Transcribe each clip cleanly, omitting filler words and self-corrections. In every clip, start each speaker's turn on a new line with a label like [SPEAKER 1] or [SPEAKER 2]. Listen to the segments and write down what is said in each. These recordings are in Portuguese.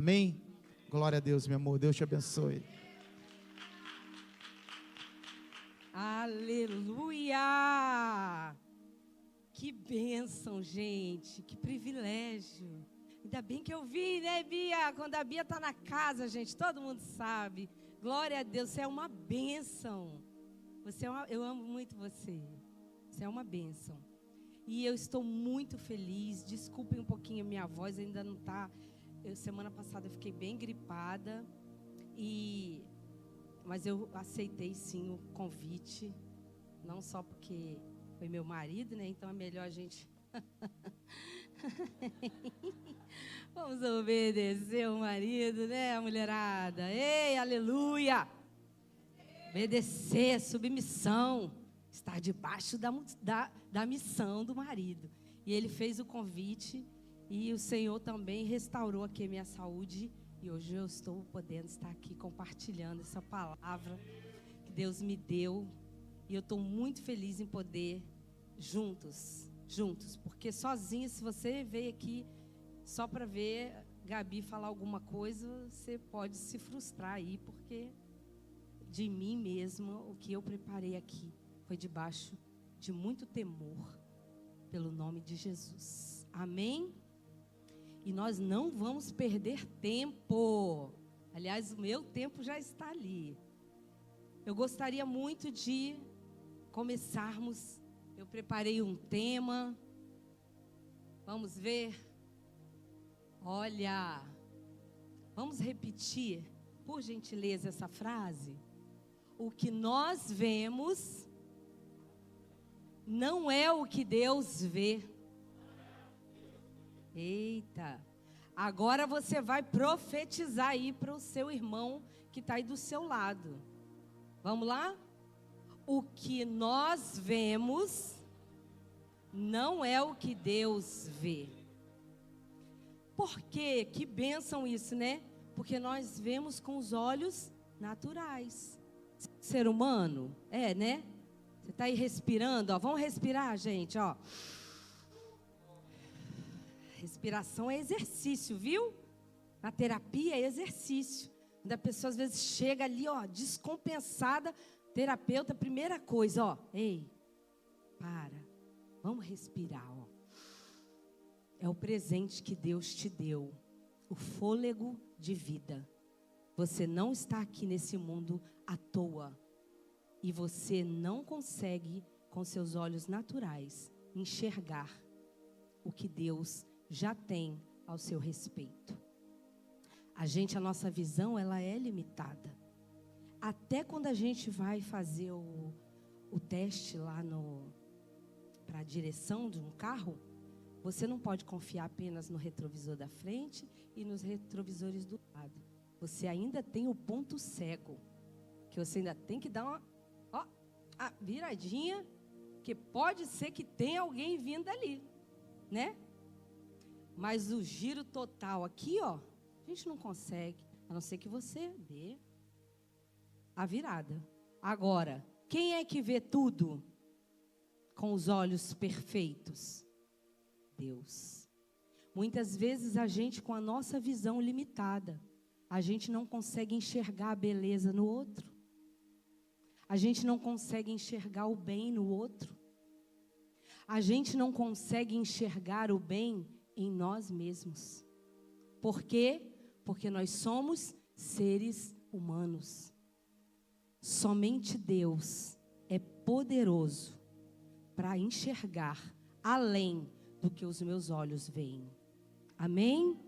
[SPEAKER 1] Amém? Glória a Deus, meu amor. Deus te abençoe.
[SPEAKER 2] Aleluia! Que bênção, gente. Que privilégio. Ainda bem que eu vim, né, Bia? Quando a Bia está na casa, gente, todo mundo sabe. Glória a Deus, você é uma bênção. Eu amo muito você. Você é uma bênção. E eu estou muito feliz. Desculpem um pouquinho a minha voz, ainda não está... Semana passada eu fiquei bem gripada. Mas eu aceitei sim o convite. Não só porque foi meu marido, né? Então é melhor a gente... Vamos obedecer o marido, né, mulherada? Ei, aleluia! Obedecer, submissão. Estar debaixo da missão do marido. E ele fez o convite e o Senhor também restaurou aqui a minha saúde. E hoje eu estou podendo estar aqui compartilhando essa palavra que Deus me deu. E eu estou muito feliz em poder juntos. Porque sozinha, se você veio aqui só para ver Gabi falar alguma coisa, você pode se frustrar aí, porque de mim mesma, o que eu preparei aqui foi debaixo de muito temor, pelo nome de Jesus. Amém? E nós não vamos perder tempo. Aliás, o meu tempo já está ali. Eu gostaria muito de começarmos. Eu preparei um tema. Vamos ver? Olha, vamos repetir, por gentileza, essa frase? O que nós vemos não é o que Deus vê. Eita, agora você vai profetizar aí para o seu irmão que está aí do seu lado. Vamos lá? O que nós vemos não é o que Deus vê. Por quê? Que bênção isso, né? Porque nós vemos com os olhos naturais. Ser humano, né? Você está aí respirando, ó. Vamos respirar, gente, ó. Respiração é exercício, viu? Na terapia é exercício. Quando a pessoa às vezes chega ali, ó, descompensada, terapeuta, primeira coisa, ó. Ei, para. Vamos respirar, ó. É o presente que Deus te deu. O fôlego de vida. Você não está aqui nesse mundo à toa. E você não consegue, com seus olhos naturais, enxergar o que Deus já tem ao seu respeito. A nossa visão, ela é limitada. Até quando a gente vai fazer o teste lá para a direção de um carro, você não pode confiar apenas no retrovisor da frente e nos retrovisores do lado. Você ainda tem o ponto cego, que você ainda tem que dar uma viradinha, que pode ser que tenha alguém vindo ali, né? Mas o giro total aqui, ó, a gente não consegue, a não ser que você dê a virada. Agora, quem é que vê tudo com os olhos perfeitos? Deus. Muitas vezes a gente, com a nossa visão limitada, a gente não consegue enxergar a beleza no outro. A gente não consegue enxergar o bem no outro. A gente não consegue enxergar o bem em nós mesmos. Por quê? Porque nós somos seres humanos. Somente Deus é poderoso para enxergar além do que os meus olhos veem. Amém?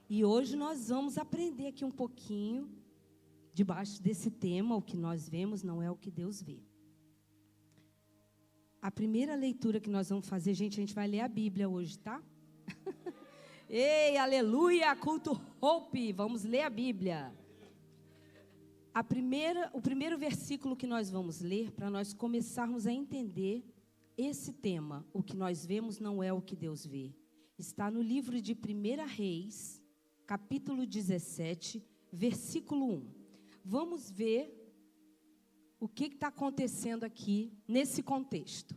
[SPEAKER 2] E hoje nós vamos aprender aqui um pouquinho, debaixo desse tema, o que nós vemos não é o que Deus vê. A primeira leitura que nós vamos fazer, gente, a gente vai ler a Bíblia hoje, tá? Ei, aleluia, culto Hope, vamos ler a Bíblia. O primeiro versículo que nós vamos ler, para nós começarmos a entender esse tema, o que nós vemos não é o que Deus vê. Está no livro de 1 Reis, capítulo 17, versículo 1. Vamos ver o que está acontecendo aqui nesse contexto.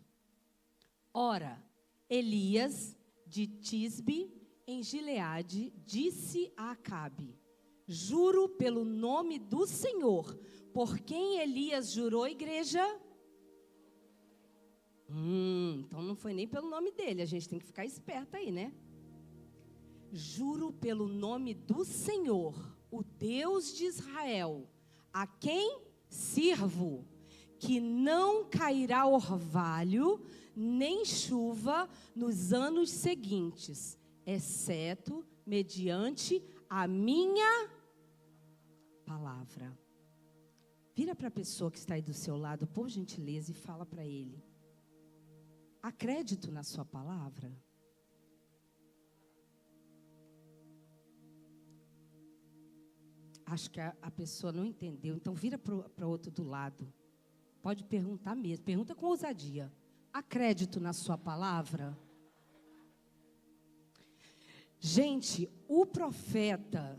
[SPEAKER 2] Ora, Elias de Tisbe em Gileade, disse a Acabe: juro pelo nome do Senhor, por quem Elias jurou, igreja? Então não foi nem pelo nome dele, a gente tem que ficar esperto aí, né? Juro pelo nome do Senhor, o Deus de Israel, a quem sirvo, que não cairá orvalho, nem chuva nos anos seguintes, exceto mediante a minha palavra. Vira para a pessoa que está aí do seu lado, por gentileza, e fala para ele: há crédito na sua palavra? Acho que a pessoa não entendeu, então vira para o outro do lado. Pode perguntar mesmo, pergunta com ousadia. Há crédito na sua palavra? Gente, o profeta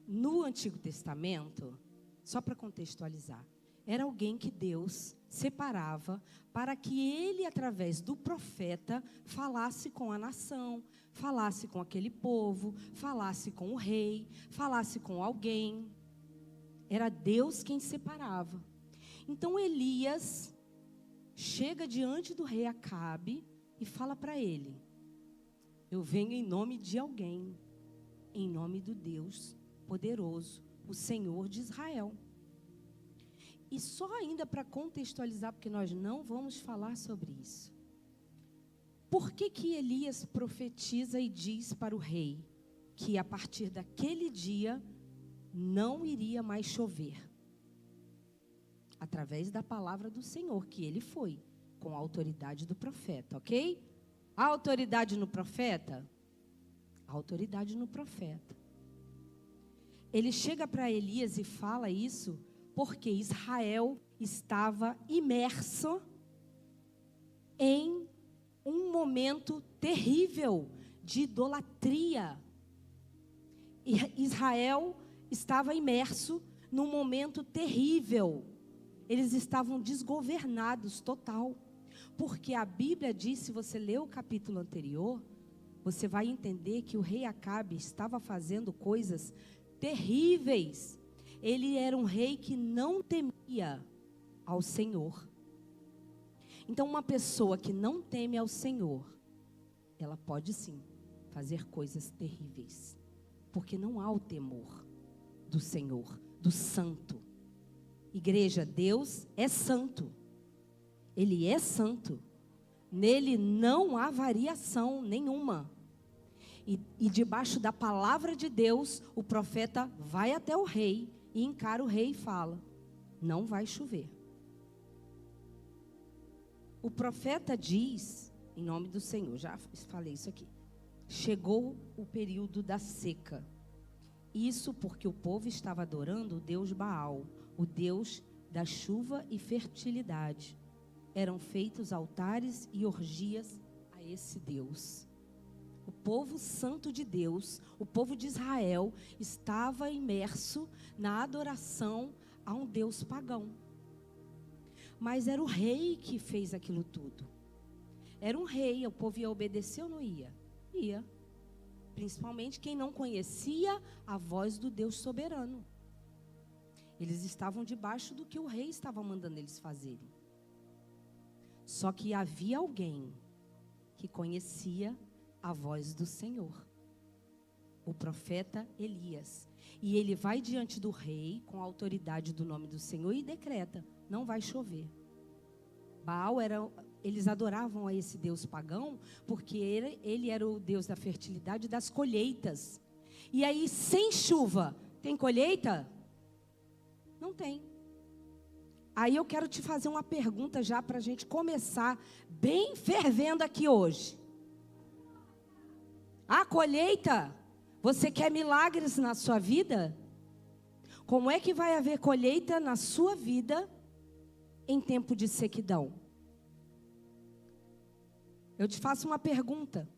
[SPEAKER 2] no Antigo Testamento, só para contextualizar, era alguém que Deus separava para que ele, através do profeta, falasse com a nação, falasse com aquele povo, falasse com o rei, falasse com alguém. Era Deus quem separava. Então Elias chega diante do rei Acabe e fala para ele: eu venho em nome de alguém, em nome do Deus poderoso, o Senhor de Israel. E só ainda para contextualizar, porque nós não vamos falar sobre isso. Por que que Elias profetiza e diz para o rei que a partir daquele dia não iria mais chover? Através da palavra do Senhor, que ele foi, com a autoridade do profeta, ok? A autoridade no profeta? A autoridade no profeta. Ele chega para Elias e fala isso porque Israel estava imerso em um momento terrível de idolatria. Israel estava imerso num momento terrível. Eles estavam desgovernados total. Porque a Bíblia diz, se você ler o capítulo anterior, você vai entender que o rei Acabe estava fazendo coisas terríveis. Ele era um rei que não temia ao Senhor. Então, uma pessoa que não teme ao Senhor, ela pode sim fazer coisas terríveis. Porque não há o temor do Senhor, do santo. Igreja, Deus é santo. Ele é santo. Nele não há variação nenhuma. E debaixo da palavra de Deus, o profeta vai até o rei e encara o rei e fala: não vai chover. O profeta diz, em nome do Senhor, já falei isso aqui, chegou o período da seca. Isso porque o povo estava adorando o Deus Baal, o Deus da chuva e fertilidade. Eram feitos altares e orgias a esse Deus. O povo santo de Deus, o povo de Israel, estava imerso na adoração a um Deus pagão. Mas era o rei que fez aquilo tudo. Era um rei, o povo ia obedecer ou não ia? Ia. Principalmente quem não conhecia a voz do Deus soberano. Eles estavam debaixo do que o rei estava mandando eles fazerem. Só que havia alguém que conhecia a voz do Senhor, o profeta Elias. E ele vai diante do rei com a autoridade do nome do Senhor e decreta: não vai chover. Baal eles adoravam a esse Deus pagão porque ele era o Deus da fertilidade e das colheitas. E aí, sem chuva, tem colheita? Não tem. Aí eu quero te fazer uma pergunta já para a gente começar bem fervendo aqui hoje. A colheita, você quer milagres na sua vida? Como é que vai haver colheita na sua vida em tempo de sequidão? Eu te faço uma pergunta.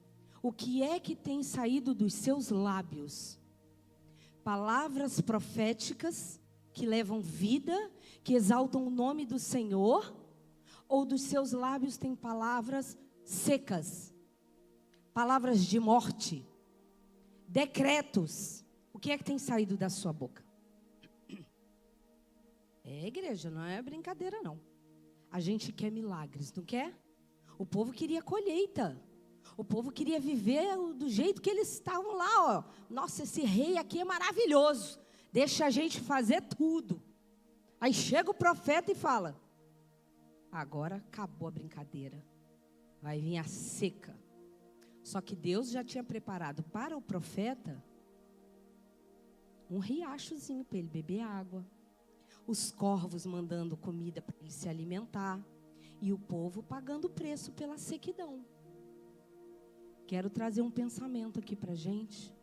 [SPEAKER 2] O que é que tem saído dos seus lábios? Palavras proféticas que levam vida, que exaltam o nome do Senhor? Ou dos seus lábios tem palavras secas? palavras de morte, decretos. O que é que tem saído da sua boca? Igreja, não é brincadeira não. A gente quer milagres, não quer? O povo queria colheita. O povo queria viver do jeito que eles estavam lá, ó. Nossa, esse rei aqui é maravilhoso. Deixa a gente fazer tudo. Aí chega o profeta e fala: agora acabou a brincadeira. Vai vir a seca. Só que Deus já tinha preparado para o profeta um riachozinho para ele beber água. Os corvos mandando comida para ele se alimentar. E o povo pagando o preço pela sequidão. Quero trazer um pensamento aqui para a gente.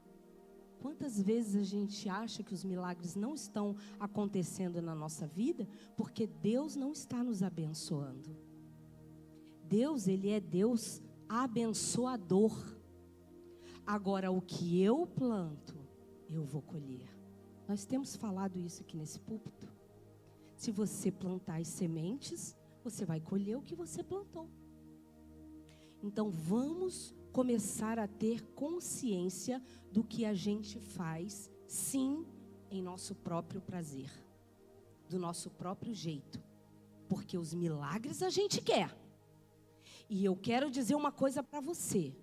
[SPEAKER 2] Quantas vezes a gente acha que os milagres não estão acontecendo na nossa vida porque Deus não está nos abençoando? Deus, Ele é Deus abençoador. Agora, o que eu planto, eu vou colher. Nós temos falado isso aqui nesse púlpito. Se você plantar as sementes, você vai colher o que você plantou. Então, vamos começar a ter consciência do que a gente faz, sim, em nosso próprio prazer, do nosso próprio jeito, porque os milagres a gente quer. E eu quero dizer uma coisa para você: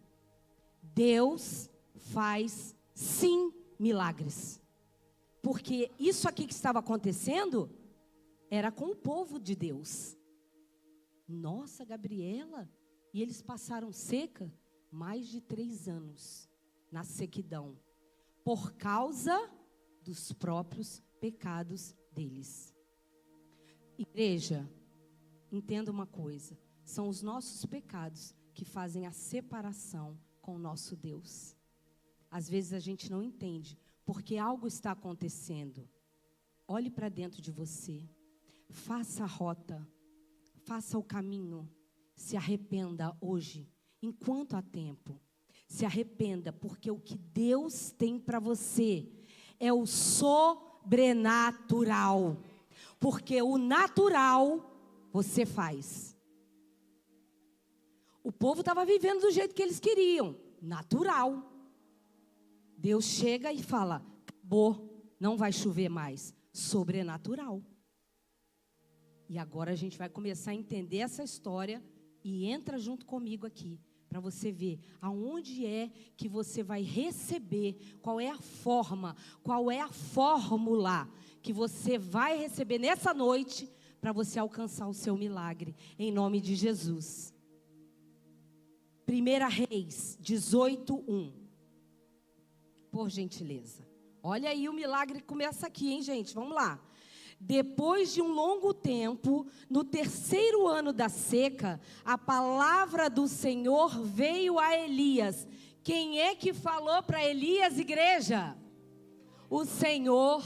[SPEAKER 2] Deus faz sim milagres, porque isso aqui que estava acontecendo era com o povo de Deus. Nossa, Gabriela, e eles passaram seca mais de 3 anos na sequidão, por causa dos próprios pecados deles. Igreja, entenda uma coisa: são os nossos pecados que fazem a separação com o nosso Deus. Às vezes a gente não entende, porque algo está acontecendo. Olhe para dentro de você, faça a rota, faça o caminho, se arrependa hoje, enquanto há tempo. Se arrependa, porque o que Deus tem para você é o sobrenatural. Porque o natural você faz. O povo estava vivendo do jeito que eles queriam, natural. Deus chega e fala: acabou, não vai chover mais. Sobrenatural. E agora a gente vai começar a entender essa história e entra junto comigo aqui, para você ver aonde é que você vai receber, qual é a forma, qual é a fórmula que você vai receber nessa noite para você alcançar o seu milagre, em nome de Jesus. 1 Reis 18:1. Por gentileza. Olha aí, o milagre começa aqui, hein, gente? Vamos lá. Depois de um longo tempo, no 3º ano da seca, a palavra do Senhor veio a Elias. Quem é que falou para Elias, igreja? O Senhor: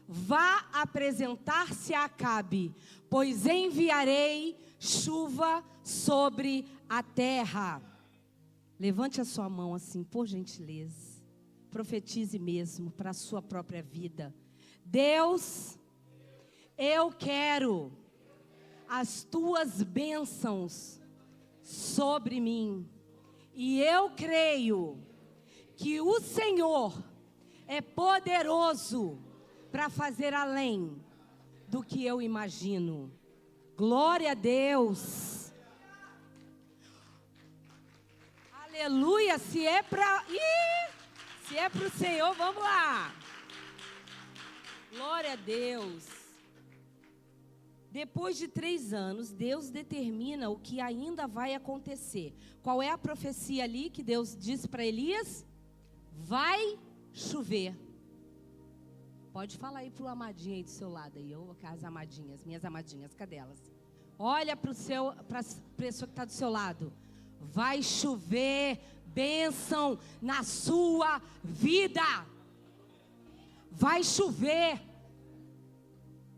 [SPEAKER 2] vá apresentar-se a Acabe, pois enviarei chuva sobre a terra. Levante a sua mão assim, por gentileza. Profetize mesmo para a sua própria vida. Deus, eu quero as tuas bênçãos sobre mim. E eu creio que o Senhor é poderoso para fazer além do que eu imagino. Glória a Deus. Aleluia. Se é para o Senhor, vamos lá. Glória a Deus. Depois de 3 anos, Deus determina o que ainda vai acontecer. Qual é a profecia ali que Deus disse para Elias? Vai chover. Pode falar aí para o amadinho aí do seu lado. Aí, as amadinhas, minhas amadinhas, cadê elas? Olha para a pessoa que está do seu lado. Vai chover bênção na sua vida. Vai chover.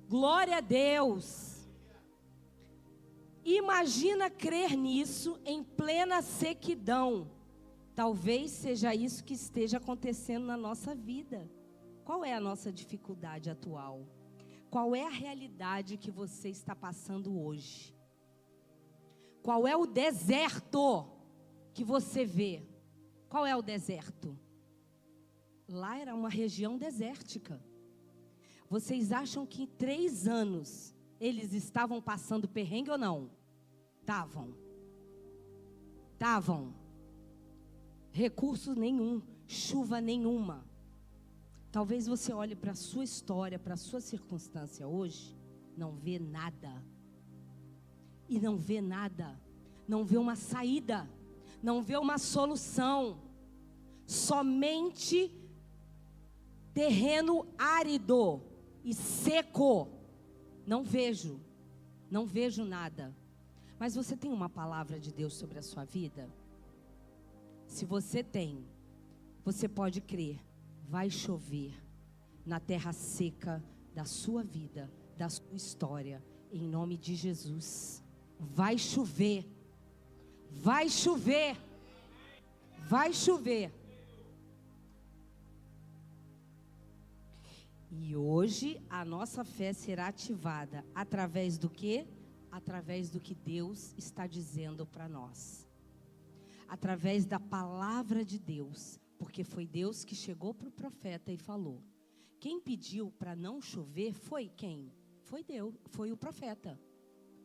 [SPEAKER 2] Glória a Deus. Imagina crer nisso em plena sequidão. Talvez seja isso que esteja acontecendo na nossa vida. Qual é a nossa dificuldade atual? Qual é a realidade que você está passando hoje? Qual é o deserto que você vê? Qual é o deserto? Lá era uma região desértica. Vocês acham que em 3 anos eles estavam passando perrengue ou não? Estavam. Recurso nenhum, chuva nenhuma. Talvez você olhe para a sua história, para a sua circunstância hoje, não vê nada. E não vê nada. Não vê uma saída. Não vê uma solução. Somente terreno árido e seco. Não vejo nada. Mas você tem uma palavra de Deus sobre a sua vida? Se você tem, você pode crer, vai chover na terra seca da sua vida, da sua história, em nome de Jesus. Vai chover, vai chover, vai chover. E hoje a nossa fé será ativada através do quê? Através do que Deus está dizendo para nós. Através da palavra de Deus. Porque foi Deus que chegou para o profeta e falou. Quem pediu para não chover foi quem? Foi Deus, foi o profeta.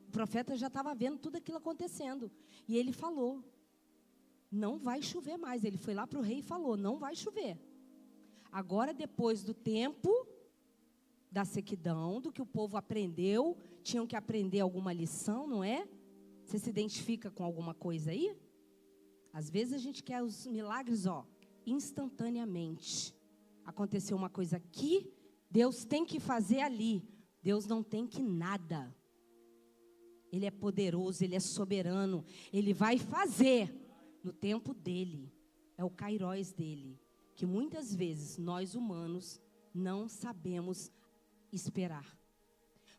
[SPEAKER 2] O profeta já estava vendo tudo aquilo acontecendo. E ele falou, não vai chover mais. Ele foi lá para o rei e falou, não vai chover. Agora, depois do tempo da sequidão, do que o povo aprendeu, tinham que aprender alguma lição, não é? Você se identifica com alguma coisa aí? Às vezes a gente quer os milagres, instantaneamente. Aconteceu uma coisa aqui, Deus tem que fazer ali. Deus não tem que nada. Ele é poderoso, Ele é soberano. Ele vai fazer no tempo dEle. É o kairos dEle. Que muitas vezes nós humanos não sabemos esperar.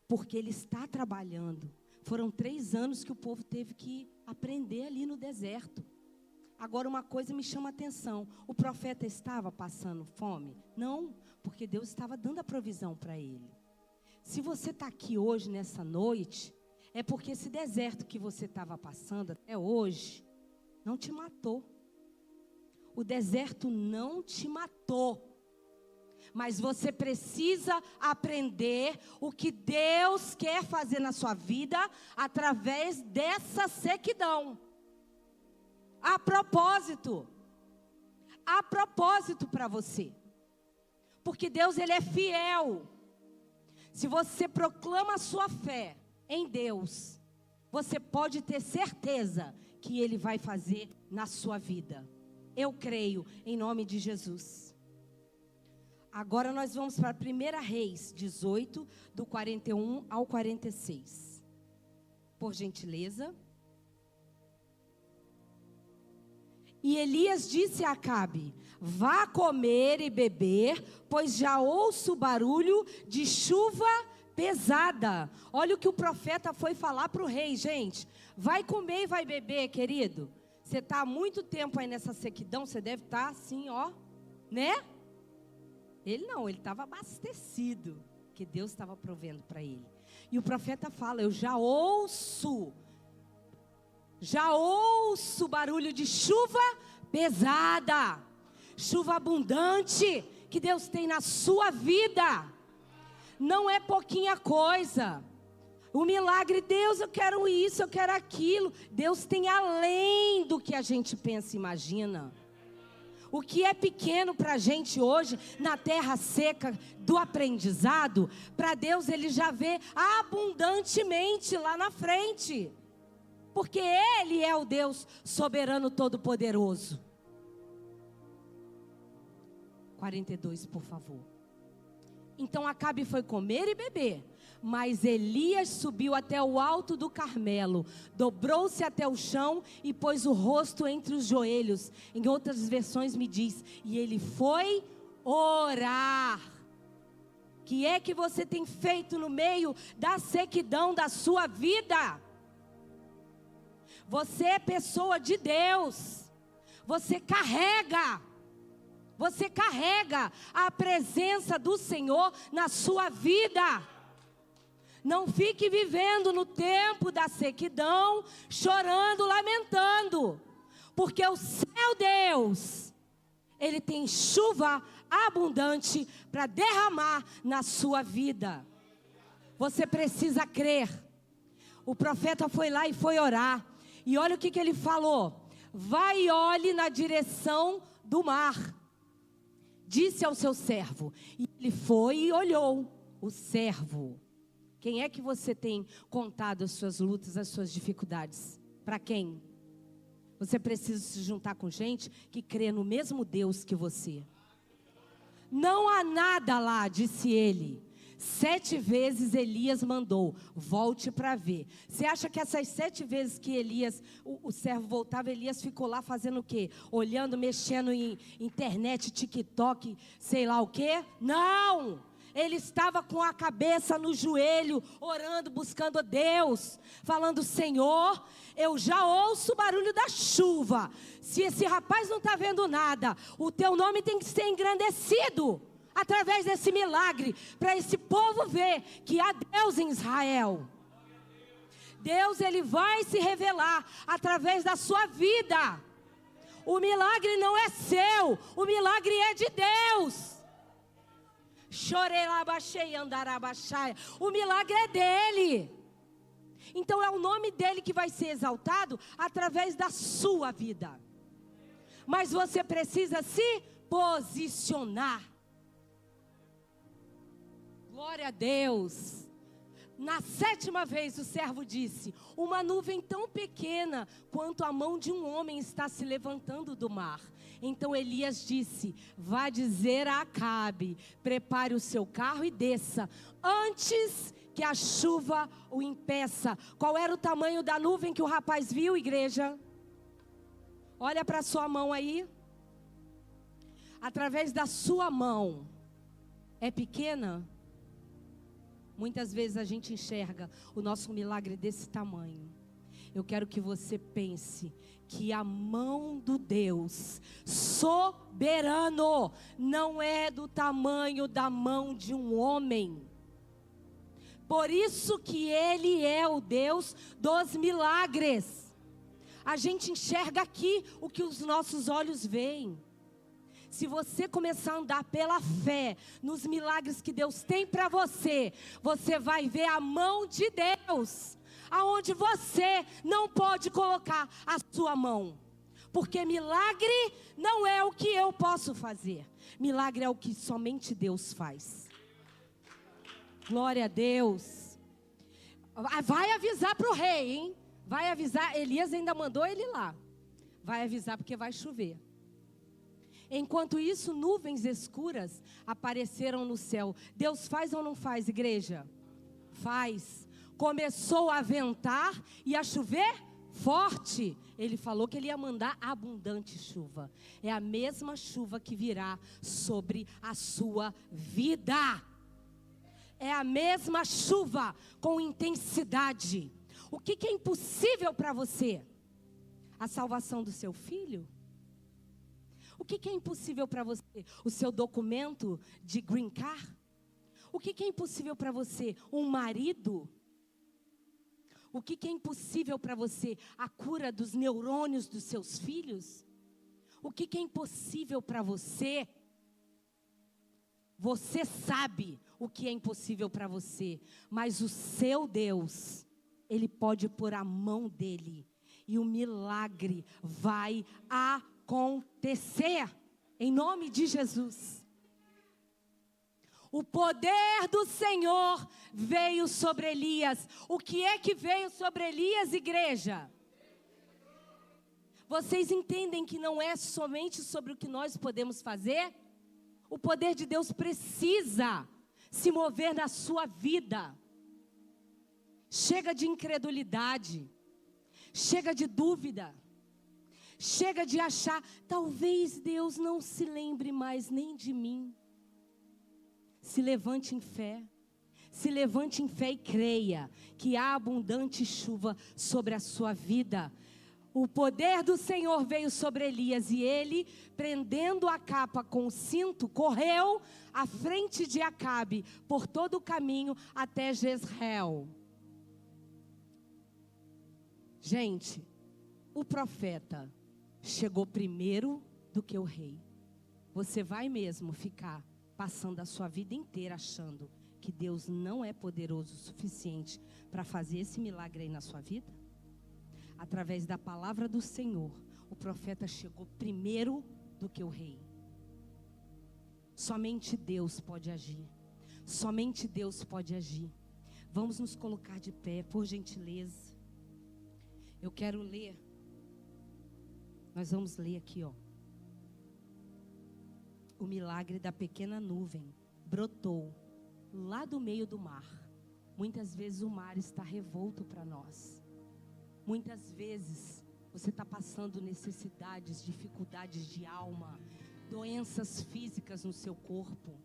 [SPEAKER 2] Porque Ele está trabalhando. Foram 3 anos que o povo teve que aprender ali no deserto. Agora uma coisa me chama a atenção. O profeta estava passando fome? Não, porque Deus estava dando a provisão para ele. Se você está aqui hoje, nessa noite, é porque esse deserto que você estava passando até hoje, não te matou. O deserto não te matou. Mas você precisa aprender o que Deus quer fazer na sua vida através dessa sequidão. A propósito para você. Porque Deus, Ele é fiel. Se você proclama a sua fé em Deus, você pode ter certeza que Ele vai fazer na sua vida. Eu creio, em nome de Jesus. Agora nós vamos para 1 Reis 18, do 41 ao 46. Por gentileza. E Elias disse a Acabe, vá comer e beber, pois já ouço o barulho de chuva pesada. Olha o que o profeta foi falar para o rei, gente. Vai comer e vai beber, querido. Você está há muito tempo aí nessa sequidão, você deve estar assim, né? Ele não, ele estava abastecido, que Deus estava provendo para ele. E o profeta fala, eu já ouço barulho de chuva pesada, chuva abundante, que Deus tem na sua vida. Não é pouquinha coisa. O milagre, Deus, eu quero isso, eu quero aquilo. Deus tem além do que a gente pensa e imagina. O que é pequeno para a gente hoje, na terra seca do aprendizado, para Deus Ele já vê abundantemente lá na frente. Porque Ele é o Deus soberano todo-poderoso. 42, por favor. Então Acabe foi comer e beber. Mas Elias subiu até o alto do Carmelo, dobrou-se até o chão e pôs o rosto entre os joelhos. Em outras versões me diz, e ele foi orar. O que é que você tem feito no meio da sequidão da sua vida? Você é pessoa de Deus. Você carrega a presença do Senhor na sua vida. Não fique vivendo no tempo da sequidão, chorando, lamentando. porque o seu Deus, Ele tem chuva abundante para derramar na sua vida. Você precisa crer. O profeta foi lá e foi orar. E olha o que ele falou. Vai e olhe na direção do mar. Disse ao seu servo. E ele foi e olhou. O servo. Quem é que você tem contado as suas lutas, as suas dificuldades? Para quem? Você precisa se juntar com gente que crê no mesmo Deus que você. Não há nada lá, disse ele. 7 vezes Elias mandou, volte para ver. Você acha que essas 7 vezes que Elias, o servo voltava, Elias ficou lá fazendo o quê? Olhando, mexendo em internet, TikTok, sei lá o quê? Não! Ele estava com a cabeça no joelho, orando, buscando a Deus, falando, Senhor, eu já ouço o barulho da chuva. Se esse rapaz não está vendo nada, o teu nome tem que ser engrandecido através desse milagre, para esse povo ver que há Deus em Israel. Deus, Ele vai se revelar através da sua vida. O milagre não é seu, o milagre é de Deus. Chorelabachei, andarabachaia. O milagre é dele. Então é o nome dele que vai ser exaltado através da sua vida. Mas você precisa se posicionar. Glória a Deus. Na 7ª vez o servo disse: uma nuvem tão pequena quanto a mão de um homem está se levantando do mar. Então Elias disse: vá dizer a Acabe, prepare o seu carro e desça, antes que a chuva o impeça. Qual era o tamanho da nuvem que o rapaz viu, igreja? Olha para a sua mão aí. Através da sua mão, é pequena? Muitas vezes a gente enxerga o nosso milagre desse tamanho. Eu quero que você pense que a mão do Deus soberano não é do tamanho da mão de um homem. Por isso que Ele é o Deus dos milagres. A gente enxerga aqui o que os nossos olhos veem. Se você começar a andar pela fé nos milagres que Deus tem para você, você vai ver a mão de Deus, aonde você não pode colocar a sua mão. Porque milagre não é o que eu posso fazer. Milagre é o que somente Deus faz. Glória a Deus. Vai avisar para o rei, hein? Vai avisar, Elias ainda mandou ele lá. Vai avisar porque vai chover. Enquanto isso, nuvens escuras apareceram no céu. Deus faz ou não faz, igreja? Faz. Começou a ventar e a chover forte. Ele falou que Ele ia mandar abundante chuva. É a mesma chuva que virá sobre a sua vida. É a mesma chuva com intensidade. O que é impossível para você? A salvação do seu filho? O que é impossível para você? O seu documento de green card? O que é impossível para você? Um marido? O que é impossível para você? A cura dos neurônios dos seus filhos? O que é impossível para você? Você sabe o que é impossível para você, mas o seu Deus, Ele pode pôr a mão dEle e o milagre vai acontecer, em nome de Jesus. O poder do Senhor veio sobre Elias. O que é que veio sobre Elias, igreja? Vocês entendem que não é somente sobre o que nós podemos fazer? O poder de Deus precisa se mover na sua vida. Chega de incredulidade. Chega de dúvida. Chega de achar, talvez Deus não se lembre mais nem de mim. Se levante em fé. Se levante em fé e creia que há abundante chuva sobre a sua vida. O poder do Senhor veio sobre Elias e ele, prendendo a capa com o cinto, correu à frente de Acabe por todo o caminho até Jezreel. Gente, o profeta chegou primeiro do que o rei. Você vai mesmo ficar passando a sua vida inteira achando que Deus não é poderoso o suficiente para fazer esse milagre aí na sua vida? Através da palavra do Senhor, o profeta chegou primeiro do que o rei. Somente Deus pode agir. Somente Deus pode agir. Vamos nos colocar de pé, por gentileza. Eu quero ler. Nós vamos ler aqui, ó. O milagre da pequena nuvem brotou lá do meio do mar. Muitas vezes o mar está revolto para nós. Muitas vezes você está passando necessidades, dificuldades de alma, doenças físicas no seu corpo.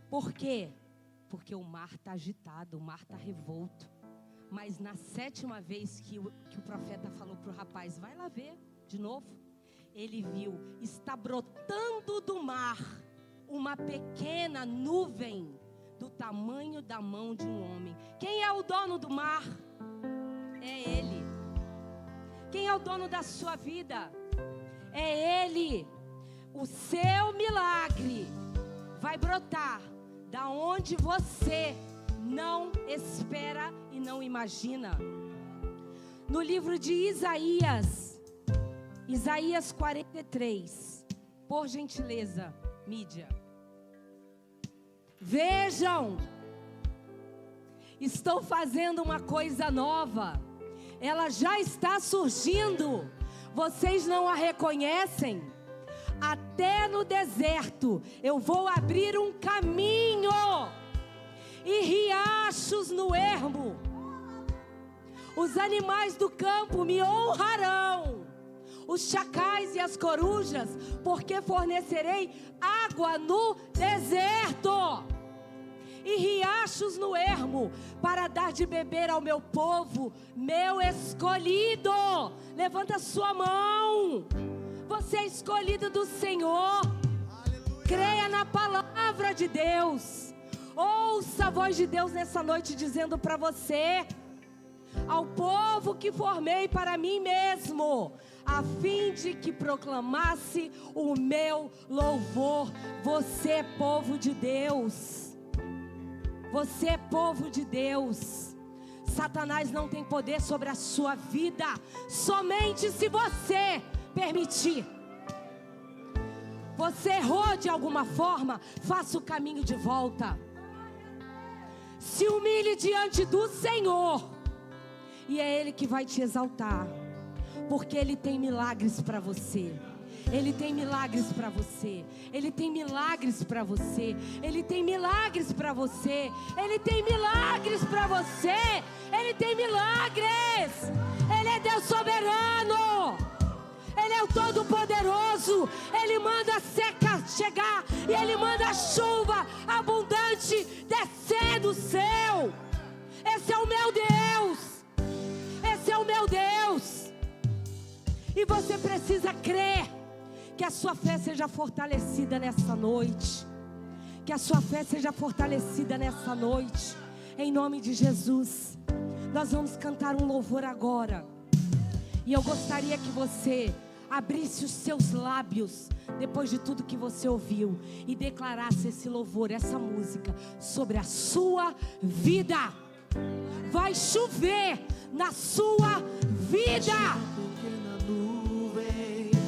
[SPEAKER 2] Por quê? Porque o mar está agitado, o mar está revolto. Mas na 7ª vez que o profeta falou para o rapaz, vai lá ver de novo. Ele viu, está brotando do mar uma pequena nuvem do tamanho da mão de um homem. Quem é o dono do mar? É Ele. Quem é o dono da sua vida? É Ele. O seu milagre vai brotar da onde você não espera e não imagina. No livro de Isaías 43, por gentileza, mídia. Vejam, estou fazendo uma coisa nova, ela já está surgindo, vocês não a reconhecem? Até no deserto eu vou abrir um caminho e riachos no ermo. Os animais do campo me honrarão, os chacais e as corujas, porque fornecerei água no deserto e riachos no ermo, para dar de beber ao meu povo, meu escolhido. Levanta sua mão. Você é escolhido do Senhor. Aleluia. Creia na palavra de Deus. Ouça a voz de Deus nessa noite dizendo para você: ao povo que formei para mim mesmo, a fim de que proclamasse o meu louvor. Você é povo de Deus. Você é povo de Deus. Satanás não tem poder sobre a sua vida, somente se você permitir. Você errou de alguma forma, faça o caminho de volta. Se humilhe diante do Senhor, e é Ele que vai te exaltar, porque Ele tem milagres para você. Ele tem milagres para você. Ele tem milagres para você. Ele tem milagres para você. Ele tem milagres para você. Ele tem milagres. Ele é Deus soberano. Ele é o Todo-Poderoso. Ele manda a seca chegar e Ele manda a chuva abundante descer do céu. Esse é o meu Deus. Esse é o meu Deus. E você precisa crer. Que a sua fé seja fortalecida nessa noite. Que a sua fé seja fortalecida nessa noite. Em nome de Jesus. Nós vamos cantar um louvor agora. E eu gostaria que você abrisse os seus lábios, depois de tudo que você ouviu, e declarasse esse louvor, essa música, sobre a sua vida. Vai chover na sua vida.